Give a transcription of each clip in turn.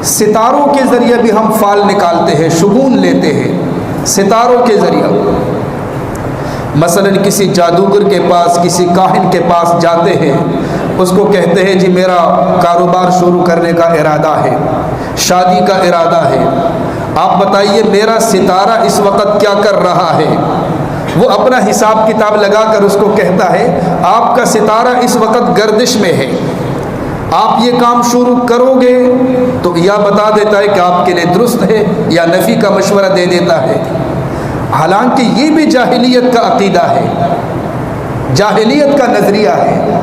ستاروں کے ذریعے بھی ہم فال نکالتے ہیں، شگون لیتے ہیں ستاروں کے ذریعے۔ مثلا کسی جادوگر کے پاس، کسی کاہن کے پاس جاتے ہیں، اس کو کہتے ہیں جی میرا کاروبار شروع کرنے کا ارادہ ہے، شادی کا ارادہ ہے، آپ بتائیے میرا ستارہ اس وقت کیا کر رہا ہے۔ وہ اپنا حساب کتاب لگا کر اس کو کہتا ہے آپ کا ستارہ اس وقت گردش میں ہے، آپ یہ کام شروع کرو گے تو یا بتا دیتا ہے کہ آپ کے لیے درست ہے یا نفی کا مشورہ دے دیتا ہے۔ حالانکہ یہ بھی جاہلیت کا عقیدہ ہے، جاہلیت کا نظریہ ہے۔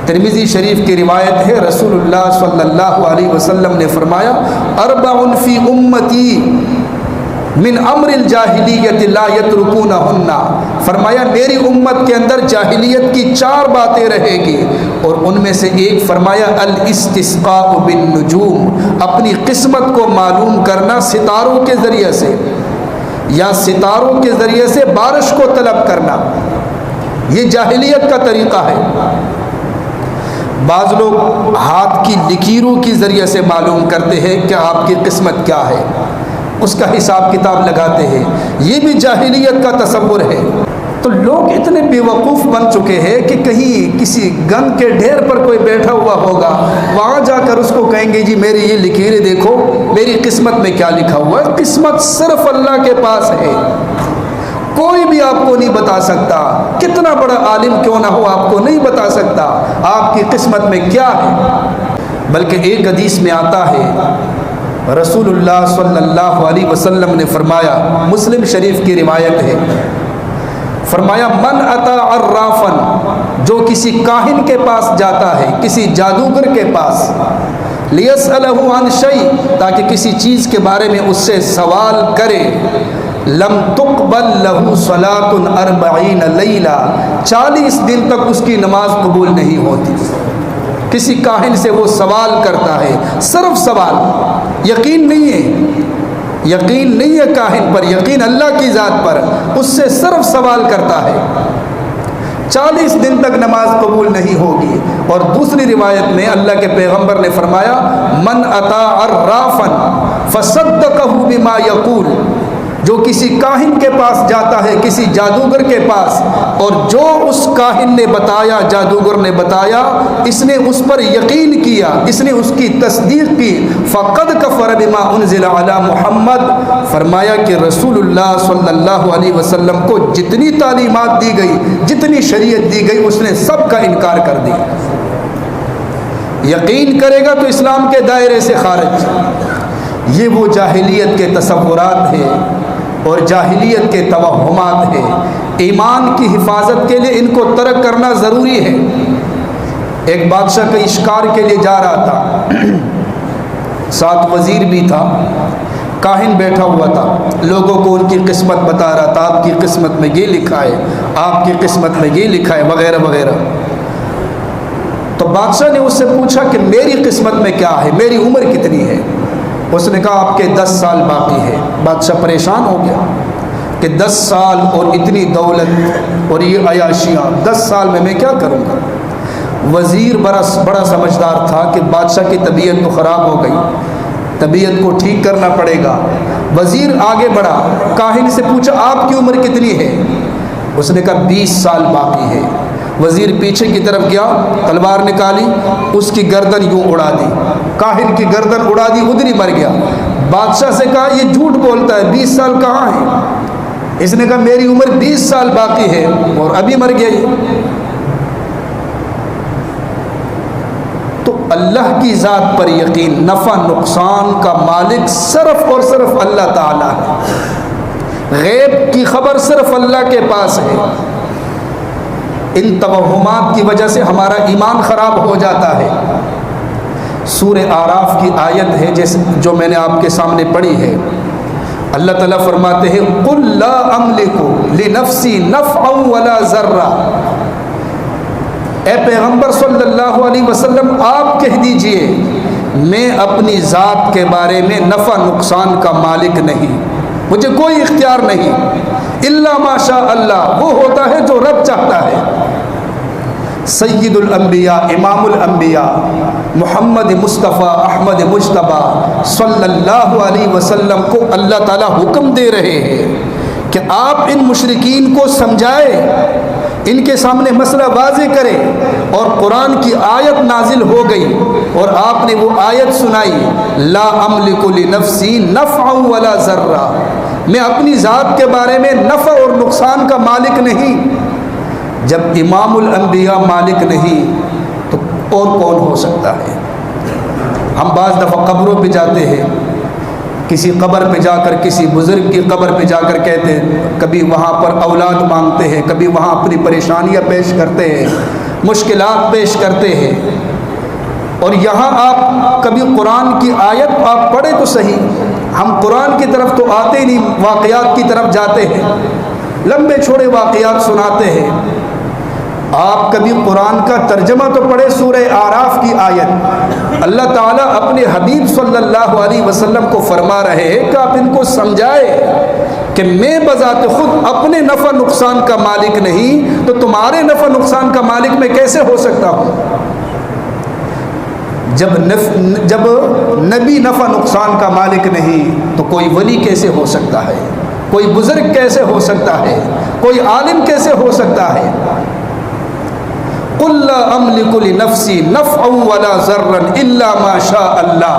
ترمذی شریف کی روایت ہے، رسول اللہ صلی اللہ علیہ وسلم نے فرمایا اربع فی امتی من امر الجاہلیت لا یترکونہن، فرمایا میری امت کے اندر جاہلیت کی 4 باتیں رہے گی، اور ان میں سے ایک فرمایا الاستسقاء بالنجوم، اپنی قسمت کو معلوم کرنا ستاروں کے ذریعے سے، یا ستاروں کے ذریعے سے بارش کو طلب کرنا، یہ جاہلیت کا طریقہ ہے۔ بعض لوگ ہاتھ کی لکیروں کے ذریعے سے معلوم کرتے ہیں کہ آپ کی قسمت کیا ہے، اس کا حساب کتاب لگاتے ہیں، یہ بھی جاہلیت کا تصور ہے۔ تو لوگ اتنے بیوقوف بن چکے ہیں کہ کہیں کسی گن کے ڈھیر پر کوئی بیٹھا ہوا ہوگا، وہاں جا کر اس کو کہیں گے جی میری یہ لکیریں دیکھو، میری قسمت میں کیا لکھا ہوا ہے۔ قسمت صرف اللہ کے پاس ہے، کوئی بھی آپ کو نہیں بتا سکتا، کتنا بڑا عالم کیوں نہ ہو آپ کو نہیں بتا سکتا آپ کی قسمت میں کیا ہے۔ بلکہ ایک حدیث میں آتا ہے، رسول اللہ صلی اللہ علیہ وسلم نے فرمایا، مسلم شریف کی روایت ہے، فرمایا من اتا عرافا، جو کسی کاہن کے پاس جاتا ہے، کسی جادوگر کے پاس، لیسألہ عن شیء، تاکہ کسی چیز کے بارے میں اس سے سوال کرے، لم تقبل لہ صلاۃ 40 لیلہ، 40 دن تک اس کی نماز قبول نہیں ہوتی۔ کسی کاہن سے وہ سوال کرتا ہے، صرف سوال، یقین نہیں ہے، یقین نہیں ہے کاہن پر، یقین اللہ کی ذات پر، اس سے صرف سوال کرتا ہے، 40 دن تک نماز قبول نہیں ہوگی۔ اور دوسری روایت میں اللہ کے پیغمبر نے فرمایا من اتا عرافا فصدقہ بما یقول، جو کسی کاہن کے پاس جاتا ہے، کسی جادوگر کے پاس، اور جو اس کاہن نے بتایا، جادوگر نے بتایا، اس نے اس پر یقین کیا، اس نے اس کی تصدیق کی، فقد کفر بما انزل علی محمد، فرمایا کہ رسول اللہ صلی اللہ علیہ وسلم کو جتنی تعلیمات دی گئی، جتنی شریعت دی گئی، اس نے سب کا انکار کر دیا۔ یقین کرے گا تو اسلام کے دائرے سے خارج۔ یہ وہ جاہلیت کے تصورات ہیں اور جاہلیت کے توہمات ہیں۔ ایمان کی حفاظت کے لیے ان کو ترک کرنا ضروری ہے۔ ایک بادشاہ کہیں شکار کے لیے جا رہا تھا، ساتھ وزیر بھی تھا، کاہن بیٹھا ہوا تھا، لوگوں کو ان کی قسمت بتا رہا تھا، آپ کی قسمت میں یہ لکھا ہے، آپ کی قسمت میں یہ لکھا ہے، وغیرہ وغیرہ۔ تو بادشاہ نے اس سے پوچھا کہ میری قسمت میں کیا ہے، میری عمر کتنی ہے؟ اس نے کہا آپ کے 10 سال باقی ہے۔ بادشاہ پریشان ہو گیا کہ 10 سال اور اتنی دولت اور یہ عیاشیاں، 10 سال میں کیا کروں گا؟ وزیر بڑا سمجھدار تھا کہ بادشاہ کی طبیعت تو خراب ہو گئی، طبیعت کو ٹھیک کرنا پڑے گا۔ وزیر آگے بڑھا، کاہن سے پوچھا آپ کی عمر کتنی ہے؟ اس نے کہا 20 سال باقی ہے۔ وزیر پیچھے کی طرف گیا، تلوار نکالی، اس کی گردن یوں اڑا دی، کاہن کی گردن اڑا دی، ادھر ہی مر گیا۔ بادشاہ سے کہا یہ جھوٹ بولتا ہے، 20 سال کہاں ہے؟ اس نے کہا میری عمر 20 سال باقی ہے اور ابھی مر گیا یہ۔ تو اللہ کی ذات پر یقین، نفع نقصان کا مالک صرف اور صرف اللہ تعالیٰ ہے، غیب کی خبر صرف اللہ کے پاس ہے۔ ان توہمات کی وجہ سے ہمارا ایمان خراب ہو جاتا ہے۔ سورہ اعراف کی آیت ہے جو میں نے آپ کے سامنے پڑھی ہے، اللہ تعالیٰ فرماتے ہیں قُلْ لَا أَمْلِكُ لِنَفْسِي نَفْعًا وَلَا ذَرًّا، اے پیغمبر صلی اللہ علیہ وسلم آپ کہہ دیجئے میں اپنی ذات کے بارے میں نفع نقصان کا مالک نہیں، مجھے کوئی اختیار نہیں، الا ما شاء اللہ، وہ ہوتا ہے جو رب چاہتا ہے۔ سید الانبیاء، امام الانبیاء، محمد مصطفیٰ احمد مجتبیٰ صلی اللہ علیہ وسلم کو اللہ تعالیٰ حکم دے رہے ہیں کہ آپ ان مشرکین کو سمجھائے، ان کے سامنے مسئلہ واضح کرے، اور قرآن کی آیت نازل ہو گئی اور آپ نے وہ آیت سنائی، لا املک لنفسی نفعا ولا ضرا، میں اپنی ذات کے بارے میں نفع اور نقصان کا مالک نہیں۔ جب امام الانبیاء مالک نہیں تو اور کون ہو سکتا ہے؟ ہم بعض دفعہ قبروں پہ جاتے ہیں، کسی قبر پہ جا کر، کسی بزرگ کی قبر پہ جا کر کہتے ہیں، کبھی وہاں پر اولاد مانگتے ہیں، کبھی وہاں اپنی پریشانیاں پیش کرتے ہیں، مشکلات پیش کرتے ہیں، اور یہاں آپ کبھی قرآن کی آیت آپ پڑھیں تو صحیح، ہم قرآن کی طرف تو آتے ہی نہیں، واقعات کی طرف جاتے ہیں، لمبے چھوڑے واقعات سناتے ہیں۔ آپ کبھی قرآن کا ترجمہ تو پڑھے، سورہ اعراف کی آیت، اللہ تعالیٰ اپنے حبیب صلی اللہ علیہ وسلم کو فرما رہے ہیں کہ آپ ان کو سمجھائے کہ میں بذات خود اپنے نفع نقصان کا مالک نہیں، تو تمہارے نفع نقصان کا مالک میں کیسے ہو سکتا ہوں؟ جب نبی نفع نقصان کا مالک نہیں تو کوئی ولی کیسے ہو سکتا ہے؟ کوئی بزرگ کیسے ہو سکتا ہے؟ کوئی عالم کیسے ہو سکتا ہے؟ قل لا املک لنفسی نفعا ولا ضرا الا ما شاء اللہ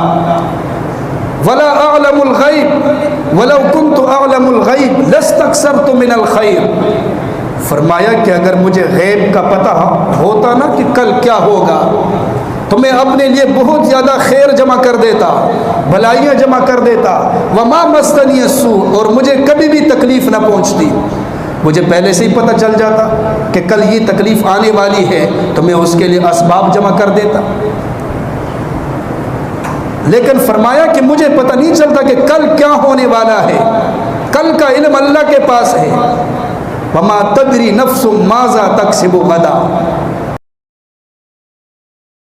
ولا اعلم الغیب ولو كنت اعلم الغیب لاستكثرت من الخیر۔ فرمایا کہ اگر مجھے غیب کا پتہ ہوتا نا کہ کل کیا ہوگا تو میں اپنے لیے بہت زیادہ خیر جمع کر دیتا، بھلائیاں جمع کر دیتا، وما مسنی السوء، اور مجھے کبھی بھی تکلیف نہ پہنچتی۔ مجھے پہلے سے ہی پتہ چل جاتا کہ کل یہ تکلیف آنے والی ہے تو میں اس کے لیے اسباب جمع کر دیتا، لیکن فرمایا کہ مجھے پتہ نہیں چلتا کہ کل کیا ہونے والا ہے، کل کا علم اللہ کے پاس ہے۔ وما تدری نفس ماذا تکسب غدا،